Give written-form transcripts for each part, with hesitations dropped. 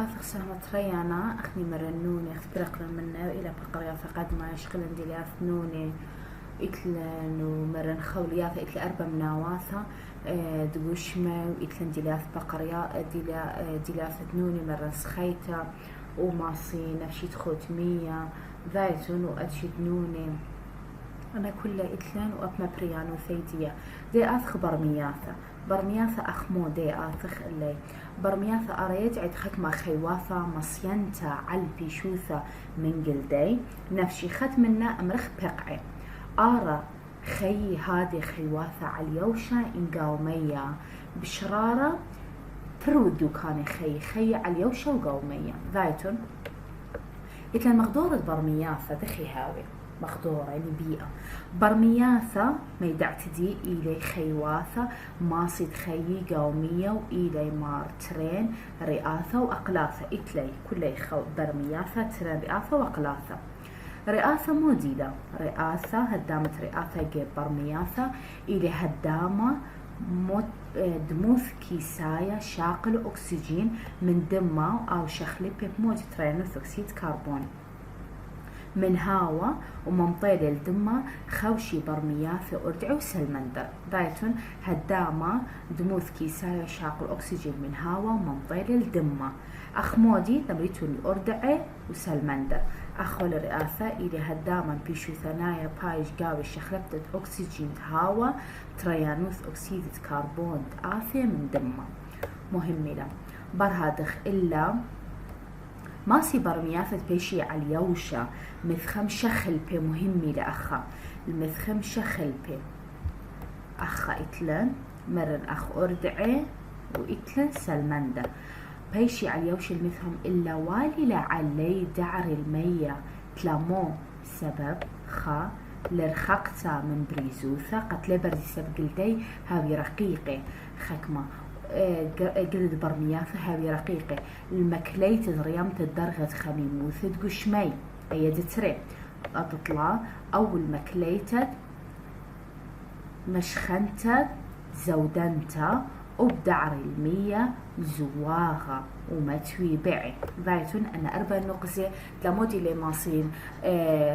آخر سنة تريانا أخني مرنوني أخترق منه إلى بقرية فقد ما يشغلن دي أثنوني إتلن ومرن خولياثة إتل أربع مناواثة دقوشمة وإتلن دي بقرية دي ثنوني مرن سخيتا وماصي نفشيت خوتمية ذايتون وأدشي دنوني أنا كلها إتلن وأبما بريانو ثيدية دي أثخ برمياثة أخمو دي آثخ اللي برمياثة أريد عد حكمة خيواثة مصينتا علبي شوثة من قلدي نفشي خد منا أمرخ بقعي آرى خي هادي خيواثة عليوشة إنقاومية بشرارة ترودو كان خي عليوشة وقاومية ذايتون إتلا مقدورة برمياثة دخي هاوي مقدورة يعني بيئة برمياثة ما يدعتدي إلي خيواثة ماصد خيي قومية وإلي مارترين رئاثة وأقلاثة إتلي كلي برمياثة ترين رئاثة وأقلاثة رئاثة موديلة رئاثة هدامة رئاثة جيب برمياثة إلي هدامة دموث كيسايا شاقل أكسجين من دمه أو شخلي بموت ترين ثوكسيد كربون من هاوا ومنطيل الدمة خوشي برمياثة أردعي وسلمندر دايتون هدامة دموث كيسايا شاقل أكسجين من هاوا ومنطيل الدمة أخمودي تمريتون الأردعي وسلمندر أخول الرئاثة إلي هدامة بيشو ثنايا بايش قاوي شخلبتة أكسجين هاوا تريانوث أكسيد كربون آثية من دمة مهم له برهادخ إلا ماسي برمياثة بيشي عليوشة مثخم شخل بي مهمي لأخا المثخم شخل بي أخا إتلن مرن أخ أردعي وإتلن سلمندة بيشي عليوشة المثهم إلا والي لعلي دعر المية تلامو سبب خا لرخقتا من بريزوثة قتل بردي سبب قلتي هاوي رقيقي خكمة قلد برمياثة هاوي رقيقة المكليت ضريامة الدرغة خميموثة قشمي أيد تري أتطلع أو المكليتة مشخنتة زودنتا وبدعر المية زواغة ومتوي بعي ذايتون أنا أربع نقزة تلامودي لي ماصين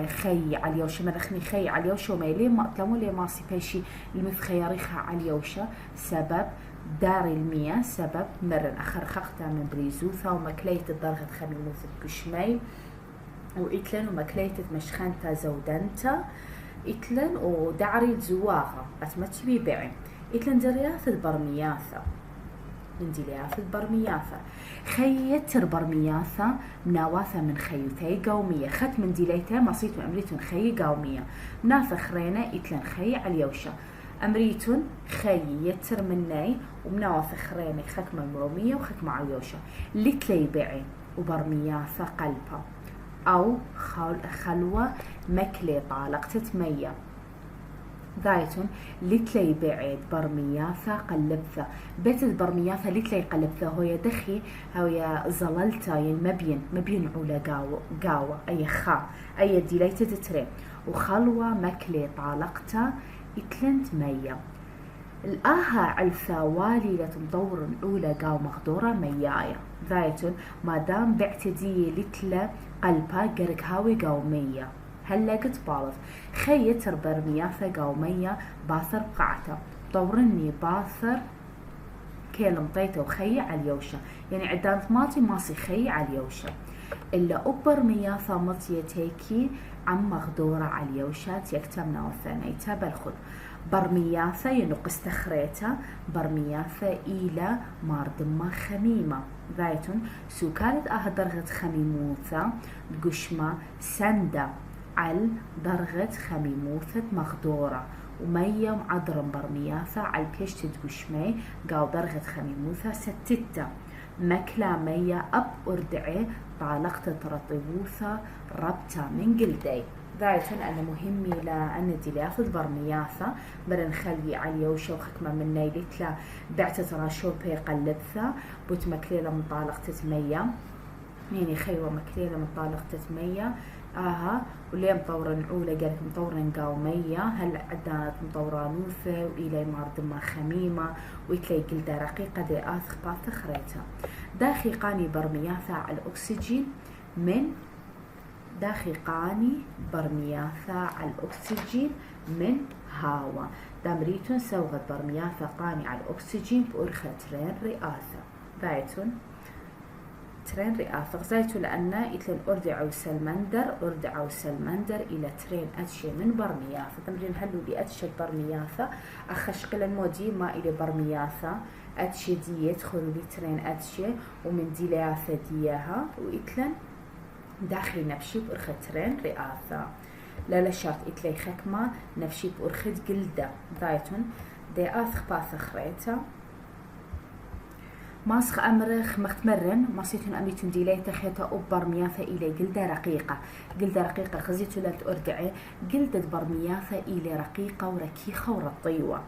خي عليوشة مرخني خي عليوشة وميلي ما تلامو لي ماصي بيشي المث خياريخها عليوشة سبب دار المية سبب مرن أخر خختها من بريزوثة ومكليت الدرغة خميموثة قشمي وإتلن ومكليت مشخنتا زودنتا إتلن ودعري زواغة أتمتبي بعي إتلن درياث البرمياثة اندلياث البرمياثة خيتر برمياثة مناواثة من خيوثي قومية خت من ديليته مصيت وأمريتون خي قومية منافخ رينا إتلن خي عليوشة أمريتون خي يتر مني ومناواث خريني خكمة مرومية وخكمة عليوشة لتلي بعي وبرمياثة قلبها أو خلوة مكلي طالقة مية ذايتون لتلي بعيد برمياثة قلبثة بيت البرمياثة لتلي قلبثة هو يدخي هو زللتا مبين عولا قاوة أي خا أي ديليت تتري وخلوة مكلي طالقتا إتلنت مية الآها علثة والي لتمدور الأولى قاو مخدورة ميايا ذايتون ما دام بعتدي لتلا قلبها قرق هاوي قومية هلا قد بالض خيتر برمياثة قومية باثر بقعته طورني باثر كيلم طيته وخي عليوشة يعني عدان ثماتي ماسي خي عليوشة إلا أكبر مياثة مطيتيكي عم مغدورة عليوشة يكتمنا وثانيتا بالخد برمياثة ينقص تخريتا برمياثة إلى ماردمة خميمة ذايتون سوكالت درغة خميموثة قشمة سندة على درغة خميموثة مغدورة ومية معدرم برمياثة على بيش تدقشمي قاو درغة خميموثة ستتة مكلا مية أب أردعي طالقت ترطيبوثة ربطة من قلدي ذايتون أنا مهمي لأن ديلياث برمياثة برن خلي عليوشة وخكمة من نيلتلا بعت تراشو بي قلبثة بوت مكليلة مطالقة مية يعني خيوة مكليلة مطالقة مية وليه مطورن عولة قالك مطورن قاومية هل عدانت مطورانوثة وإلي مارد ما خميمة ويتلي قلدة رقيقة دي آثخ باثخ ريتا داخي قاني برمياثا على الأكسجين من داخقاني برمياثا على الأكسجين من هاوا دامريتون سوغت برمياثا قاني على الأكسجين بأرخة ترين رئاثة ذايتون ترين رئاثة غزايتو لأن إتلن أردعو سلمندر إلى ترين أتشي من برمياثا تمرين هلو دي أتشي برمياثا أخشقل المودي ما إلى برمياثا أتشي دي يدخلوا لي ترين أتشي ومن دي لياثة ديها وإتلن داخل نفشي بأرخة ترين رئاثة لا شرط إتلي خكمة نفشي بأرخة قلدة ذايتون دي آثخ باثخ ريتا ماسخ أمرخ مختمرن ماسيتون أميتون ديليتا خيطة برمياثة إلي قلدة رقيقة خزيتو لالت أردعي قلدة برمياثة إلي رقيقة وركيخة ورطيوة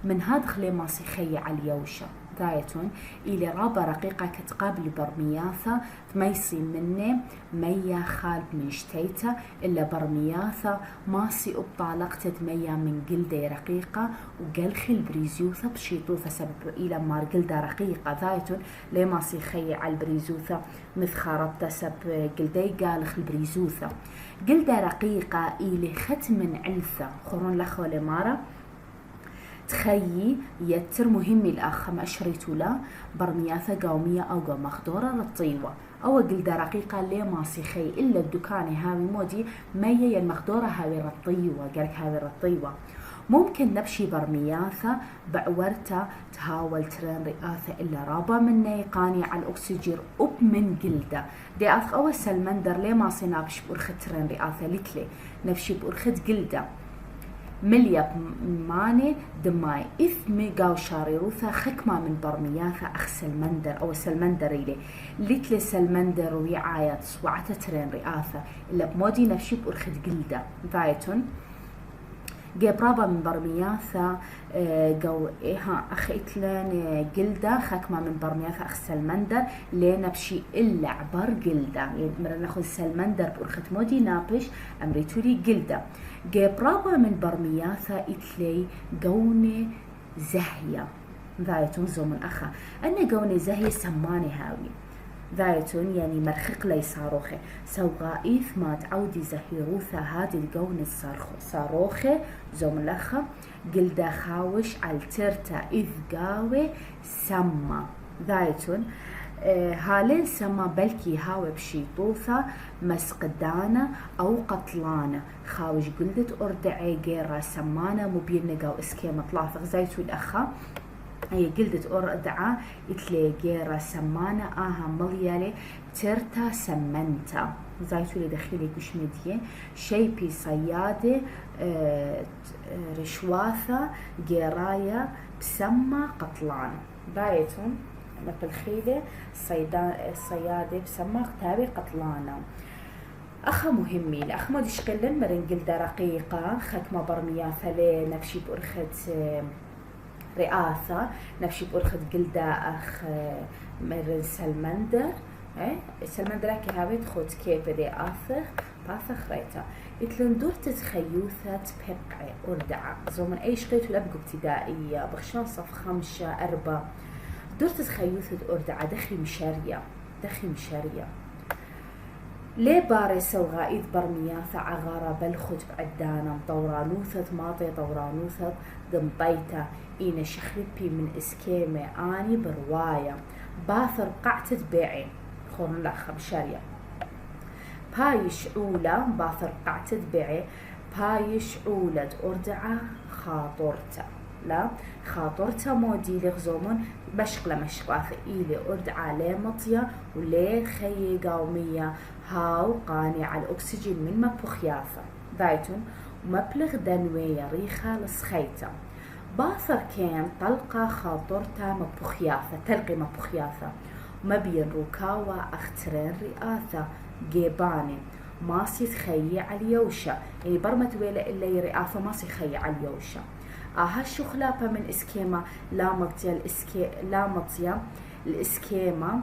من هاد خلي ماسي خي على اليوشة ذايتون إلي رابة رقيقة كتقابل برمياثة ميسي مني ميا خالب من شتيتا إلا برمياثة ماسي أبطالقتت ميا من قلدة رقيقة وقلخي البريزيوثة بشيطوثة سبب إلى مار قلدة رقيقة ذايتون لي ماسي خي على البريزوثة مثخاربتا سب قلدة قالخ البريزوثة قلدة رقيقة إلي ختم علثة خورون لخو لمارة تخيي يتر مهم الأخ ما أشريتو لا برمياثة قومية أو قوم مخدورة للطيوة أو قلدة رقيقة ليه ماسي خي إلا الدكاني هاوي مودي مية المخدورة هاوي رطيوة قالك هاوي رطيوة ممكن نبشي برمياثة بعورتا تهاول ترين رئاثة إلا رابا من نيقاني على الأكسجين أب من قلدة دي أثق أول سلمندر ليه ماسي نابش بأرخة ترين رئاثة لتلي نبشي بأرخة قلدة مليا ماني دماي إثمي قاو شاريروثا خكمة من برمياثا أخ سلمندر أو سلمندر إلي لتلي سلمندر ويعايات سوعة ترين رئاثة إلا بمودي نفشي بأرخد قلدة ذايتون جبرابا من برمياثا قو إيها أخ إتلان قلدة خكمة من برمياثا أخ سلمندر لينا بشي إلا عبر قلدة يعني مرة ناخذ سلمندر بأرخة مودي نابش أمريتولي قلدة جبرابا من برمياثا إتلي قوني زهية ذايتون زومن أخا أنا قوني زهية سماني هاوي ذايتون يعني مرخق لي صاروخي سوغائيث ما تعودي زهيروثا هادي القون صاروخي زوم الأخا قلدا خاوش عالترتا إذ قاوي سما ذايتون هالين سما بلكي هاوي بشيطوثة مسقدانة أو قطلانة خاوش قلدت أردعي غيرا سمانة مبين نقاو اسكيمة طلافق زايتو الأخا هي قلدت أردعة إتلي غيرا سمانة مليالي ترتا سمنتا زايتو اللي دخيلي قش مدية شيبي صيادة رشواثة غيرايا بسما قطلان بايتون بالخيلة صيادة بسما تابي قطلانة أخا مهمي لأخ ما دشقلن مرن قلدة رقيقة خكمة برمياثة لي نفشي بأرخة رئاثة نفشي بأرخة قلدة أخ مرن سلمندر سلمندر كي هاويت خوت كيبة دي آثخ باثخ ريتا إتلن دورت تخيوثة ببقع أردعة زومن أي شقيتو لأبقو ابتدائية بخشان صف 5 4 دورت تخيوثة أردعة دخي مشارية ليه باري سوغائيد برمياثة عغارة بالخد بعدانا مطورانوثة ماطي طورانوثة ضمطيتا إينا شخربي من إسكيمة آني برواية باثر قعتت بيعي خورن لأخا بشارية بايش عولة باثر قعتت بيعي بايش عولة أردعة خاطرتا لا خاطرتا مودي لغزومون بشقلة مشقاثة إيلي أردعة لي مطية ولي خي قومية هاو قاني على الأكسجين من مبخياثة ذايتون ومبلغ دنوية ريخة لسخيتا باثر كان طلقة خاطرتا مبخياثة تلقي مبخياثة مبين روكاوة أخترين رئاثة جيباني ماسي تخيي على اليوشة يعني برمت ويلا إلا رئاثة ماسي خيي على اليوشة هاشو خلافة من إسكيما لا مطيا الإسكيما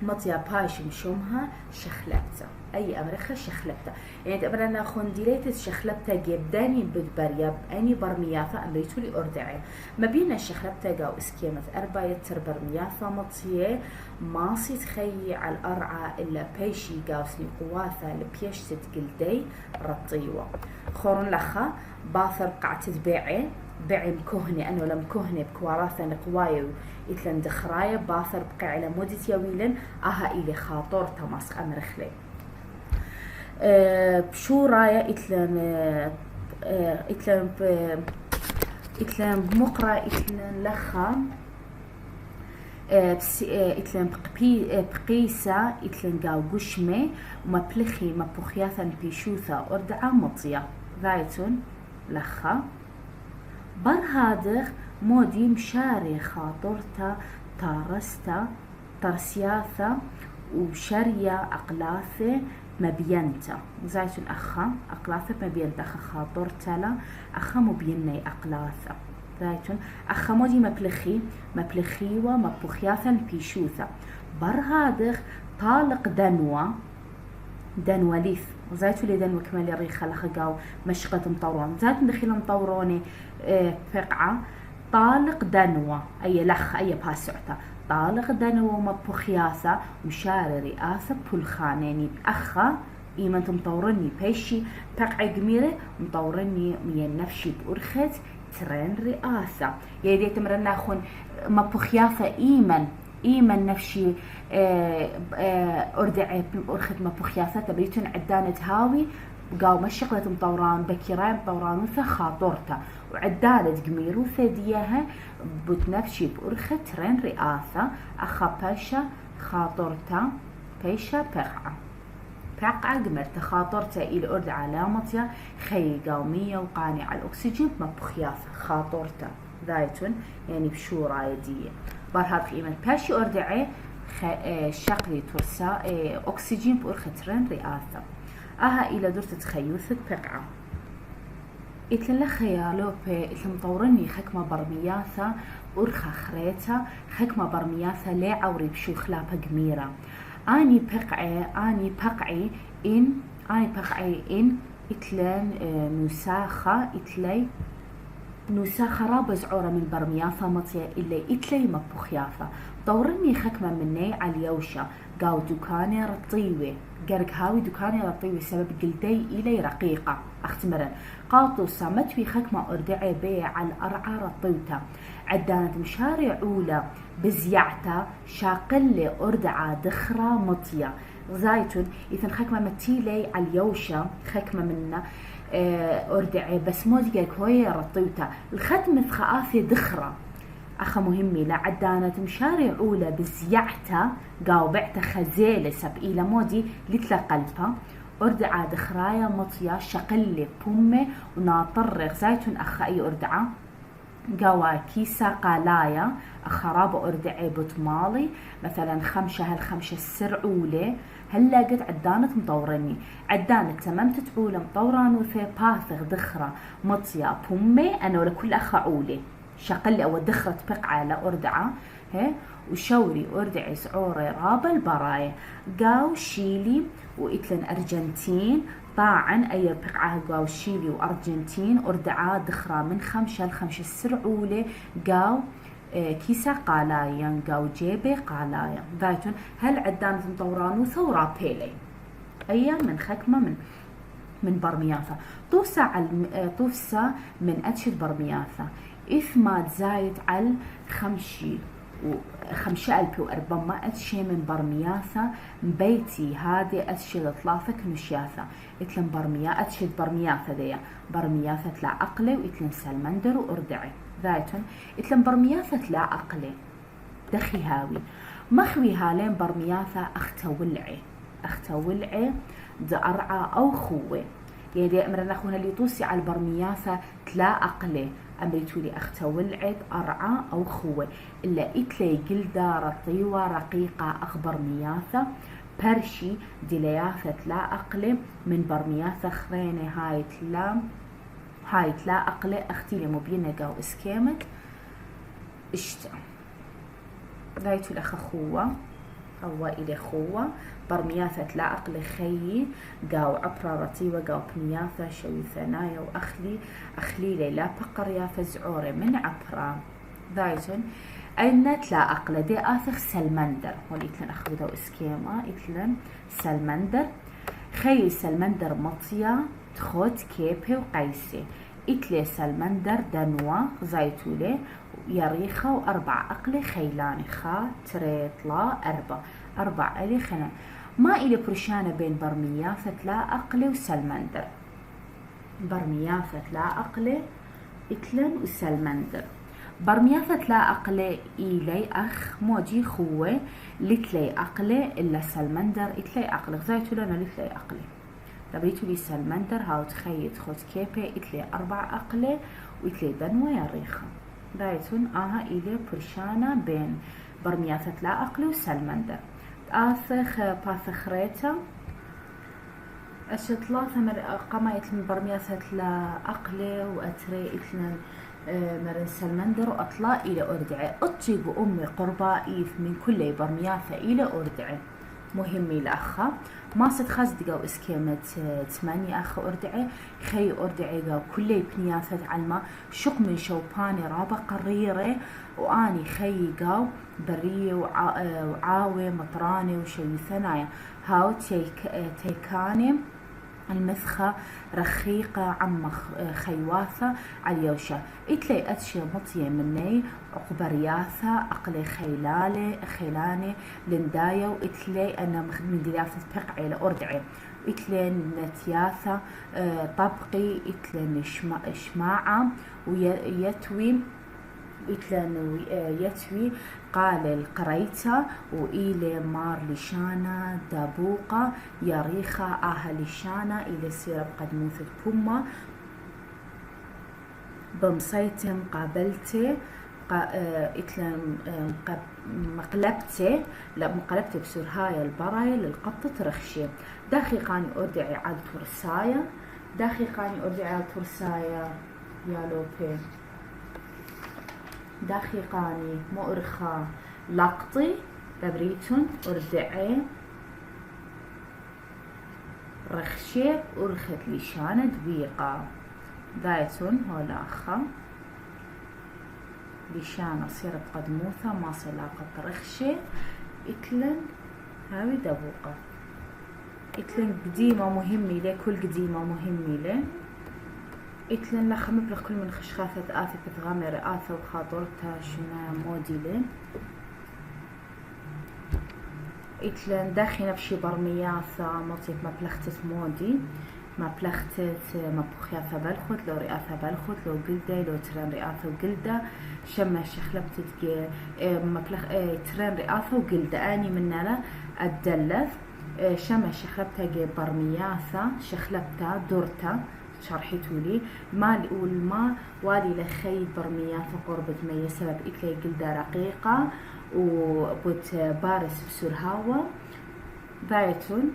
مطيا باش مشومها شخلبتا أي أمرخة شخلبتا يعني تقبلنا خون ديليت شخلبتا جبداني بدبريا أني برمياثا أمريتو لي أردعي ما بين الشخلبتا جاو إسكيمة 4 يتر برمياثا مطيا ماسي تخيي على الأرعى إلا بيشي جاوسني قواثا لبيش تتقلدي رطيوة خورن لخا باثر قاعد تتبيعي بعم كهني أنا لم كهني بكواراثا نقوايو إتلن دخرايا باثر بقى على مدة يويلن أها إلي خاطر تماسك أمرخلي بشو رايا إتلن مقرا إتلن لخا إتلن بقيسة إتلن قاو قشمي وما بلخي ما بخياثا بيشوثا أردعا مطيا ذايتون لخا بر هادخ مودي مشاري خاطرتا تارستا ترسياثا وشريا أقلاثة مبينتا زايتون أخا أقلاثة مبينتا أخا خاطرتا لا أخا مبيني أقلاثة زايتون أخا مودي مبلخيوة مبخياثا بيشوثا بر هادخ طالق دنوة ليث زايتو لي دنوة كمالي ريخة لخقاو مشقة مطورون زايتون دخيل مطوروني فقعة طالق دنوة أي لخ أي باسعتا طالق دنوة مبخياثة مشاري رئاسة بولخانيني بأخا إيمانتو مطورني بيشي فقعة قميرة مطورني مين نفشي بأرخت ترين رئاسة يعني تمرنا خون مبخياثة إيمن نفشي أردعي بأرخت مبخياثة تبريتون عدانة هاوي قاو مشقلة مطوران بكيراي مطوران وثا خاطرتا وعدالة قميرو ثديها بتنفشي بأرخة ترين رئاسة أخا باشا خاطرتا بيشا بقعة قمرتا خاطرتا إلى أرد علامتها خي قومية وقاني على الأكسجين مبخياثة خاطرتا ذايتون يعني بشو رايدية بارهاد قيمة باشي أردعي شقلي ترسا أكسجين بأرخة ترين رئاسة أها إلى دور تتخيوثة بقعة إتلن خيالو إتلن مطورني خكمة برمياثة أرخة خريتا خكمة برمياثة لا عوري بشو خلافة قميرة أني بقعي إن إتلن نساخة إتلي نساخة رابز عورة من برمياثة مطيا إلا إتلي مبخياثة طورني خكمة مني على اليوشة قاو دكاني رطيوة قرق هاوي دكاني رطيوة سبب قلدي إلي رقيقة أختمرا قاطو سامتوي خكمة أردعي بيع على الأرعى رطيوتا عدانت مشارع أولى بزيعتا شاقل أردعى دخرة مطيا زايتون إذن خكمة متيلي على اليوشة خكمة منا أردعي بس مودي كوية رطيوتا الختم ثخافي دخرة أخا مهمي لعدانة مشارع أولى بزيعتا قاو بعتا خزيلة سب إلى مودي لتلا قلبها أردعى دخرايا مطيا شقلي بومي وناطرق زايتون أخا أي أردعى قاوا كيسا قالايا أخراب أردعي بطمالي مثلا هالخمشة السرعولة هلا قد عدانة مطورني عدانة تممت تعولة مطوران وثي باثغ دخرة مطيا بومي أنا ولا كل أخا عولي شقلي أو دخرة بقعة لأردعة وشوري أردعي سعوري رابا البرايا قاو شيلي وإتلن أرجنتين طاعا أي بقعة قاو شيلي وأرجنتين أردعة دخرة من 5 ل5 السرعولة قاو كيسا قالايا قاو جيبي قالايا ذايتون هل عدانة مطوران وثورة بيلي أي من خكمة من برمياثة طوفسا من أتشد برمياثة إثمات زايد على 5400 أتشي من برمياثة بيتي هذه أتشد 3 كنشياثة إتلن أتشد برمياثة ديا برمياثة لا أقلي وإتلن سلمندر وأردعي ذايتون إتلن برمياثة لا أقلي دخي هاوي مخوي هالين برمياثة أختولعي دأرعى أو خوي يعني أمرنا أخونا اللي توسي على البرمياثة تلا أقلي أمريتولي أختولعد أرعى أو خوي إلا إتلي جلدة رطيوة رقيقة أخبر مياثة برشي دلياثة تلا أقلي من برمياثة خريني هاي تلا أقلي أختيلي مبينة قاو إسكيمت اشتا ذايتو الأخ خوة أو إلى خوة برمياثة لا أقل خيي قاو عبرة رتيوة قاو بنياثة شوي ثنايا أخلي لا بقريا فزعورة من عبرة ذايتون أين تلا أقل دي آثخ سلمندر هون إتلن أخذوا إسكيما إتلن سلمندر خي سلمندر مطيا تخوت كيبه وقيسي إتلي سلمندر دنوة زايتولي يريخة وأربع أقل خيلاني خا تريطلا أربع ألي خنا ما إلي برشانة بين برمياثة لا أقل وسلمندر برمياثة لا أقل إتلن وسلمندر برمياثة لا أقل إلي أخ موجي خوة لتلي أقل إلا سلمندر إتلي أقل زايتولي لتلي أقل تبريتو لي سلمندر هاو تخيط خوت كيبي إتلي أربع أقل وإتلي دنوة يريخة دايتون إلي برشانة بين برمياثة لا أقل وسلمندر آثخ باثخريتا أشتلاثة قما إتلن برمياثة لا أقل وأتري إتلن مرن سلمندر وأطلع إلى أردعي أطيب أمي قربا إيث من كل برمياثة إلى أردعي مهمي لأخا ما ستخز دقاو إسكيمة 8 أخ أردعي خي أردعي قاو كل بنياثة علما شق من شوباني رابا قريرة وآني خي قاو برية وعاوي مطراني وشوي ثنايا هاو تيكاني المثخة رخيقة عم خيواثة عليوشة إتلي أتشي مطية مني عقبرياثة أقلي خيلاني لندايا وإتلي أنا من دياثة بقعي لأردعي إتلي نتياثة طبقي إتلي شماعة ويتوي إتلن يتوي قال القريتة وإلى مار لشانا دابوقة يريخة لشانا إلى سيرب قد موثت بوما بمصيتم قابلتي إتلن مقلبتي لا مقلبتي بسور هاي البراية للقطة ترخشي دقيقاني أردعي على ترسايا يا لوبي دقيقاني مؤرخة لقطي تبريتون أردعي رخشي أرخت لشانة دويقة دايتون هولا أخا لشانة صيرت قد موثة ما صلاقة رخشي إتلن هاوي دبوقة إتلن قديمة مهمة لي كل قديمة مهمة لي إتلن لخ مبلغ كل من خشخافة آثة تغامر آثة وخاطرتها شنا موديلة إتلن داخي نفشي برمياثة مطيب مبلغتة مودي مبلغتة مبخياثة بلخوت لو رئاثة بلخوت لو قلدة لو تران رئاثة وقلدة شما شخلبتة مبلغ تران رئاثة وقلدة آني مننا الدلث شما شخلبتها برمياثة شخلبتها دورتا شرحتولي مال والما والي لخي برمياثة قربة مية سبب إتلي قلدة رقيقة وبوت بارس بسور هوا بايتون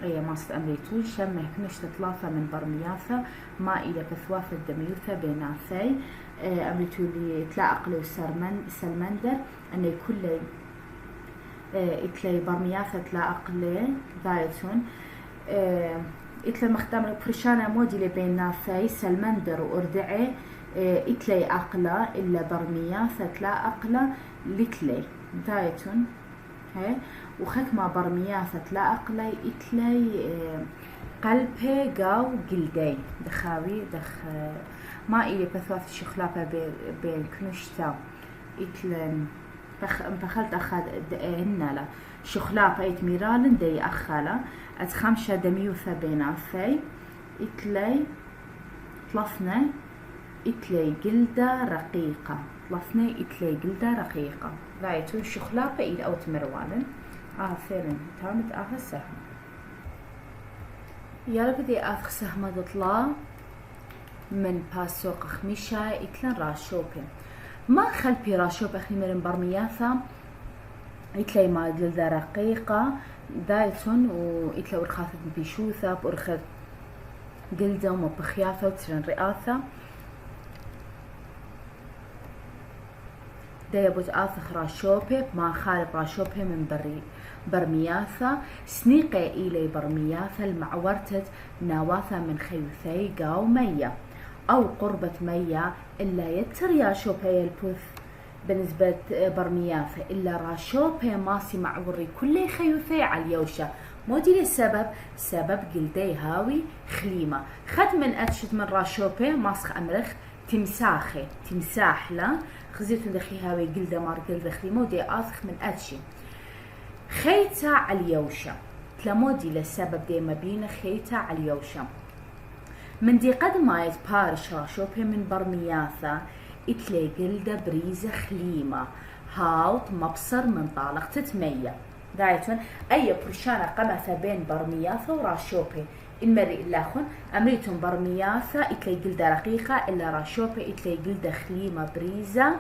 أي ماست أمريتون شمه كنشت ثلاثة من برمياثة ما إلى بثواثة دميوثة بيناثي أمريتولي تلاقلو سلمندر أن كل إتلي برمياثة تلاقلي بايتون إتلي مختمر برشانة موديلي بيناثي سلمندر وأردعي إتلي أقلا إلا برمياثة تلا أقلا لتلي دايتون هاي وختمة برمياثة تلا أقلا إتلي قلبه قاو قلدي دخاوي ما إلي بثواث الشخلافة بين كنشتا إتلن بخلت أخذ هنا شخلافة إت ميرالن دي أخلا أتخمشة دميوثة بيناثي إتلي طلفنا إتلي جلدة رقيقة إتلي جلدة رقيقة رايتو شخلافة إلى أوت مروالن فعلا تامت سهم يلا بدي آخر سهم تطلع من باسوق خميشة إتلن راشوبة ما خلبي راشوبة أخي من برمياثة إتلي ما جلدة رقيقة دايتون وإتلي ورخاثة بيشوثة بأرخذ جلدة ومبخياثة وترن رئاثة ديبوت آثخ راشوبي ما خالب راشوبي من برمياثا سنيقي إلي برمياثا المعورتت ناواثا من خيوثي قاو مية أو قربة مية إلا يتر ياشوبي البوث بالنسبة برمياثا إلا راشوبي ماسي معوري كل خيوثي على اليوشة مودي للسبب سبب قلدي هاوي خليمة خد من أتشت من راشوبي ماسخ أمرخ تمساح لا خزيتو دخي هاوي قلدة مار قلدة خليمة ودي آثخ من أتشي خيتا على اليوشة تلمودي للسبب دي مبينة خيتا على اليوشة من دي قد ما يتبارش راشوبي من برمياثا اتلي قلدة بريزة خليمة هاوت مبصر من طالق تتمية دايتون أي برشانة قمثة بين برمياثا وراشوبي المرئ اللاخن أمريتون برمياثا اتلي قلدة رقيقة إلا راشوبي اتلي قلدة خليمة بريزة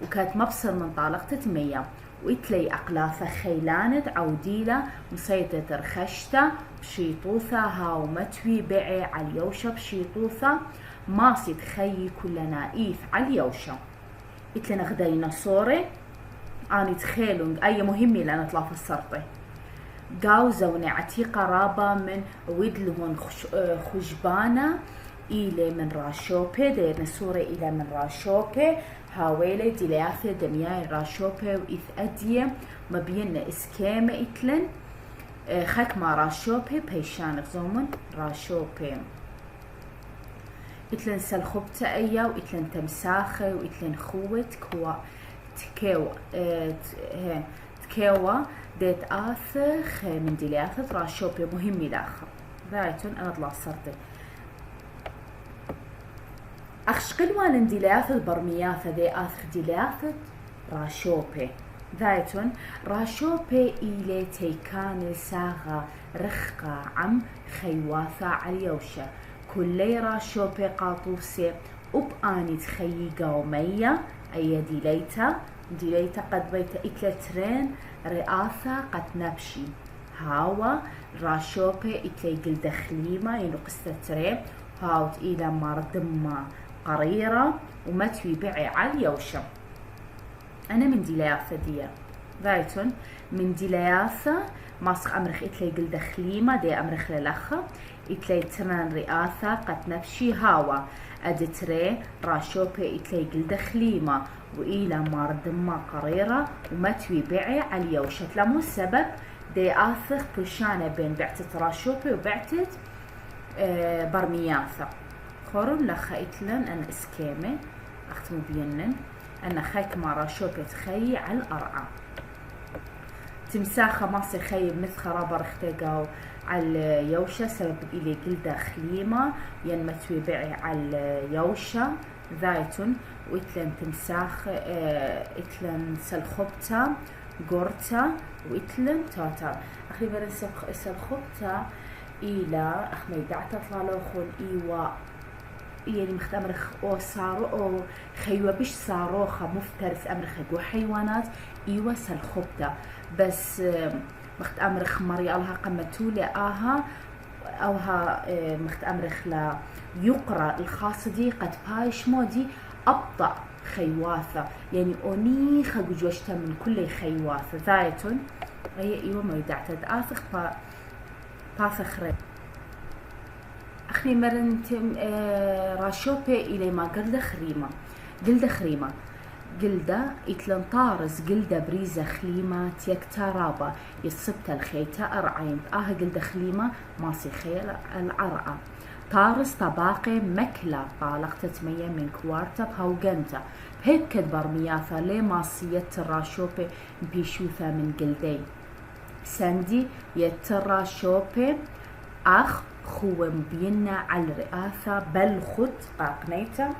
وكانت مبصر من طالق تتمية وإتلي أقلاثة خيلانت عوديلة مسيطة رخشتة بشيطوثة هاو متوي بعي على اليوشة بشيطوثة ماسي تخيي كل نائيث على اليوشة إتلي نغدينا صوري آني تخيلون أي مهمة لأنا طلاف السرطي قاو زوني عتي قرابة من ويدلهن خجبانة إلي من راشوبي ديرنا صوري إلى من راشوبي هاويلي ديلياثي دمياي راشوبي وإث أدية مبيننا إسكيمة إتلن خاك ما راشوبي بيشان غزومن راشوبي إتلن سلخبتا أيا وإتلن تمساخي وإتلن خوت كوا تكيوا ديت آثخ من ديلياثة راشوبي مهمي الآخر رايتون أنا طلع صرتي أخشقل وان ديلياثة برمياثة دي آثخ ديلياثة راشوبي ذايتون راشوبي إلي تيكان ساغا رخقا عم خيواثة عليوشة كلي راشوبي قاطوسي أبقاني تخيي قومية أي ديليتا قد بيت إكلترين رئاثة قد نبشي هاوا راشوبي إتلي قلد خليمة ينقصة ترين هاوت إلى مردمة قريرة ومتوي بعي على اليوشة أنا من ديلياثة دي رايتون من ديلياثة ماسخ أمرخ إتلي قلد خليمة دي أمرخ للأخة إتلي تران رئاثة قد نبشي هاوا أدتري راشوبي إتلي قلد خليمة وإلى مردمة قريرة ومتوي بعي على اليوشة لمو السبب دي آثخ بشانة بين بعتت راشوبي وبعتت برمياثة خورن لخا إتلن أن إسكيمة أختمو بينن أن خيك ما راشوبي تخيي على الأرعى تمساخة ماسي خيب مثل خرابر اختيقاو على يوشة سبب إلي قلدة خليمة ينمتوي بعي على يوشة ذايتون وإتلن تمساخ إتلن سلخبتا قرتا وإتلن توتا أخي برن سلخبتا إلى أخمي دعتا طلالوخون إيوا يعني مخت أمرخ أو صارو أو خيوة بش صاروخة مفترس أمرخ جو حيوانات إيوا سلخبتا بس مخت أمرخ مري الله قمتولي آها أوها مخت أمرخ لا يقرأ الخاصة دي قد بايش مودي أبطأ خيواثة يعني أونيخة جوجتا من كل خيواثة ذايتون هي إيوا ما يدعتد آثخ باثخري أخي مرنتم راشوبي إلي ما قلدة خريمة قلدة إتلن طارز قلدة بريزة خليمة تيكتارابا يصبت الخيتة أرعين قلدة خليمة ماسي خيل العرقة طارز طباقي مكلة طالق تتمية من كوارتا بهوغنتا بهيك كدبر مياثا لي ماسي يتراشوبي بيشوثا من قلدي ساندي يتراشوبي أخ خو مبينا على الرئاثة بل خد قاقنيتا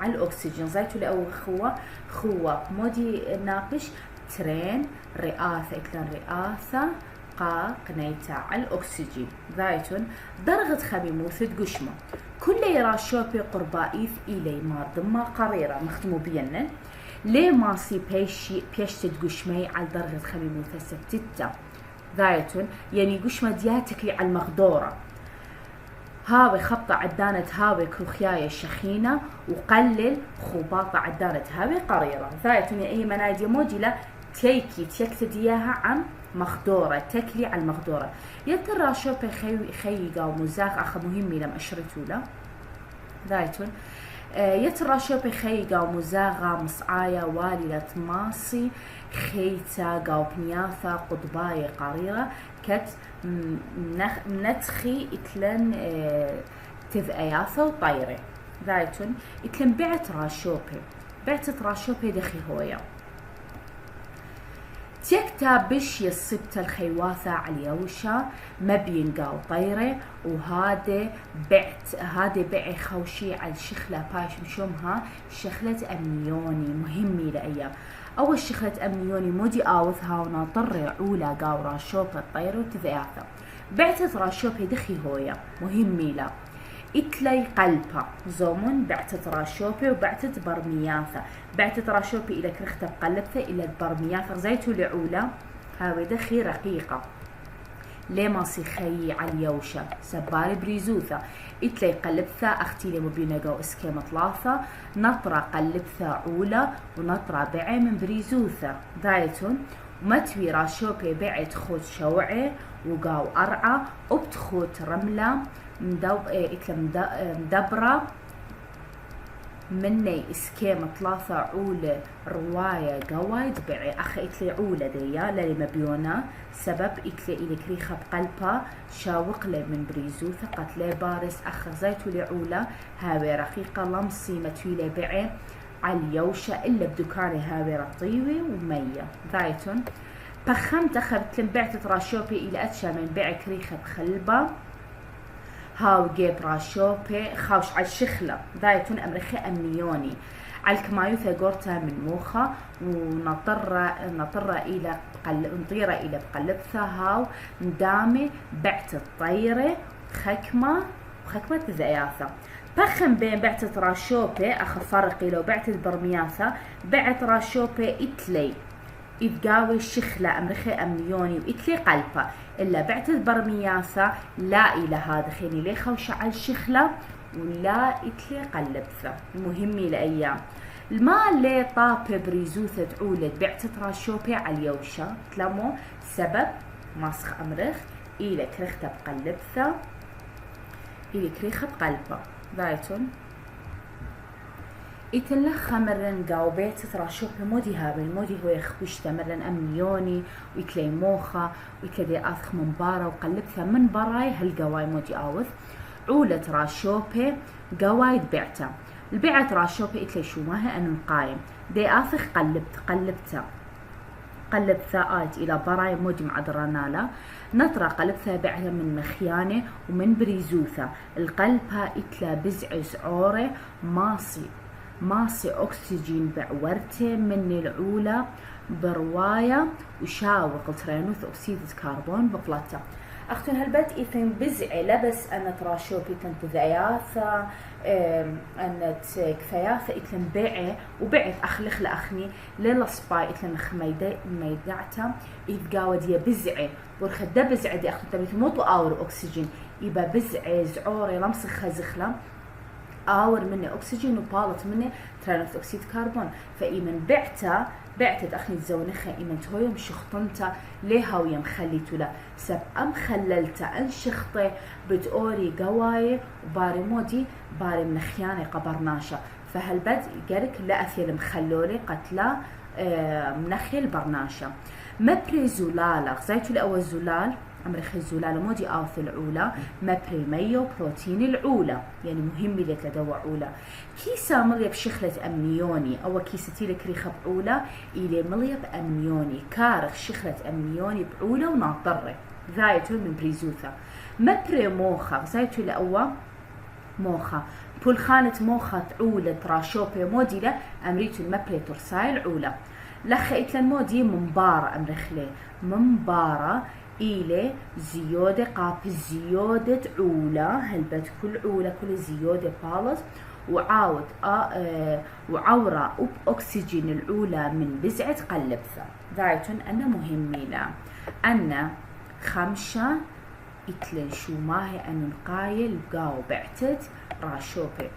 على الأكسجين زيتو لأو خو مودي ناقش ترين رئاثة إتلان رئاثة قاقنيتا على الأكسجين زيتون درغة خميموثة قشمة كل يراشوبي قربائيث إلي ماردمة قريرة مختمو بينا ليه ماسي بيشتد قشمي على درغة خميموثة ستة ذايتون يعني قشمة دياتكي على المغدورة هاوي خبطة عدانة هاوي كروخياية شخينة وقلل خباطة عدانة هاوي قريرة. ثايتون أي منادي موجلة تيكي تيكتد إياها عن مخدورة تكلي على المخدورة. يترى شوبي خيقة ومزاق أخ مهمي لم أشرتو له. ذايتون يترى شوبي خيقة ومزاغة مصعايا والدة ماصي خيتا قاو بنياثة قطباية قريرة كت منتخي اتلن تذاياثة وطيرة. ذايتون اتلن بعت راشوبي دخي هويا تيكتا بش يصبت الخيواثة عليوشا ما بينقاو طيرة هادي بعي خوشي على الشخلة باش مشومها شخلة أمنيوني مهمي لأيام. أول شخلة أمنيوني مودي آوثها وناطر عولا قاو راشوبة الطيرة وتذاثة بعتت راشوبي دخي هويا مهمي لا إتلي قلبها زومون بعتت راشوبي وبعتت برمياثة بعتت راشوبي إلى كرختة بقلبته إلى برمياثة زيتو لعولة هاوي دخي رقيقة لما صيخي عليوشة سباري بريزوثة إتلي قلبثة أختي لي مبينقو إسكيمة ثلاثة نطرة قلبثة عولة ونطرة بعي من بريزوثة ذايتون ومتوي راشوبي بعي تخوت شوعي وقاو أرعى وبتخوت رملة مدبرة مني إسكيمة ثلاثة عولة رواية قوايد بعي أخي إتلي عولة ديا للي مبيونا سبب إتلي إلي كريخة بقلبها شاوق لي من بريزو ثقت لي بارس أخ زيتو لي عولة هاوي رقيقة لمصي متويلي بعي عاليوشة إلا بدكاني هاوي رطيوي ومية ذايتون بخمت أخذت لنبعت راشوبي إلى أتشا من بعي كريخة بخلبة هاو جيب راشوبي خاوش على الشخلة ذايتون أمريخي أمنيوني على الكمايوثة قورتها من موخة ونطرة إلى نطيرة إلى بقلبثة هاو ندامي بعت الطيرة خكمة ذياثة بخم بين بعت راشوبي أخ فرقي لو بعت البرمياثة بعت راشوبي إتلي يتقاوي الشخلة أمريخي أمنيوني وإتلي قلبة إلا بعت البرمياثة لا إلى هذا خيني لي خوشة على الشخلة ولا إتلي قلبثة مهمي لأيام الما لي طابة بريزوثة عولد بعت راشوبي على اليوشة تلمو سبب ماسخ أمريخ إلى كريخة بقلبثة إلى كريخة بقلبة ذايتون يتلخ مرن قاوبيت تراشوبي مودي هابل مودي هو يخوش مرن أمنيوني ويتلي موخة ويتلي أثخ من بارا وقلبثها من براي هالقواي مودي آوث عولة راشوبي قوايد بعته البيعة راشوبي إتلي شو ماها أنو قايم دي آثخ قلبثها آيت إلى براي مودي معدرانالا نطرة قلبثها بعها من مخيانة ومن بريزوثة القلبها إتلا بزع سعورة ماسي أكسجين بعورته من العولة برواية وشاوق ترينوث أكسيد الكربون بفلته أختن هالبت إثن بزعي لبس أن تراشوبي تنتذياثة أن كفياثة إثن بيعي وبعت أخلخ لأخني ليلا سباي إثن ميدعته إذقاود يا بزعي ورخد بزعي دي أختن تبيت موتو أور أكسجين يبا بزعي زعوري لمس خزخلة آور مني أكسجين وبالت مني ترانوث أكسيد كربون فإيمن بعتت أخني تزونخها إيمن تويم شخطنتا ليها ويم خليتو لا سب أم خللتا أن شخطي بتقوري قواي وباري مودي باري منخياني قبرناشا فهالبد قالك لا أثير مخلولي قتلا منخي البرناشا مبري زلالة زيتو الأول زلال أمريخي الزلالة مودي آوث العولة مبري ميو بروتين العولة يعني مهم لك لدوا عولة كيسة مليا بشخلة أمنيوني أو كيسة تيلك ريخة بعولة إلي مليا بأمنيوني كارخ شخلة أمنيوني بعولة وناطرة ذايتو من بريزوثة مبري موخة زيتو الأول موخة بول خانة موخة عولة راشوبي موديلة أمريتو المبري ترسايل عولة لخيت للمودي منبارة أمريخلي منبارة إلى زيادة قاب زيادة عولة هلبت كل عولة كل زيادة بالز وعاود وعورة بأكسجين العولة من بزعة قلبثة ذايتون أنا مهمة لا أنا خمسة إتلن شو ماهي أن نقايل بقاو بعتد راشوبي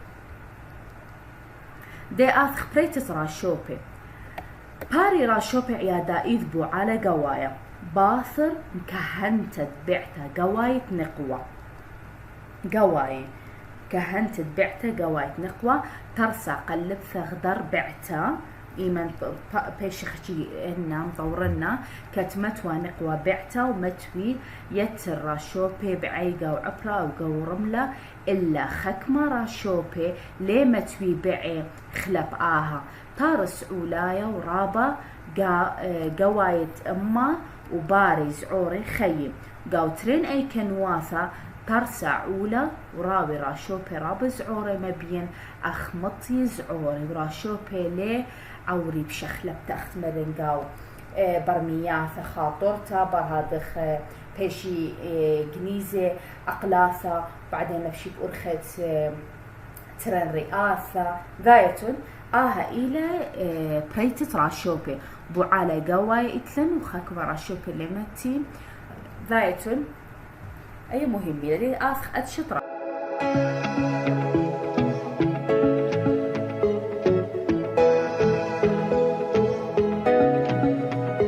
دي آثخ بريتت راشوبي باري راشوبي عيادا إذبو على قوايا باثر كهنتد بعتا قوايت نقوى قواي كهنتد بعتا قوايت نقوى ترسى قلب ثغدر بعتا إيمان بيشخشي إنا مطورنا كتمتوى نقوى بعتا ومتوي يتر راشوبي بعيقا وعبرا وقو رملة إلا خكمة راشوبي ليه متوي بعي خلب آها تارس أولايا ورابا قوايت أما وباري زعوري خيم قاوترين أي كنواثة ترسع أولى وراوي راشوبي رابي زعوري مبين أخمطي زعوري وراشوبي ليه عوري بشخلب تخت مرنقاو برمياثة خاطرتا برهادخ بيشي جنيزة أقلاثة بعدين نفشي بأرخت ترن رئاثة غايتون إلى بريتت راشوبي بو على قواي إتلن وخاكبا راشوبي لمتي غايتون أي مهم لي آخ أتشطر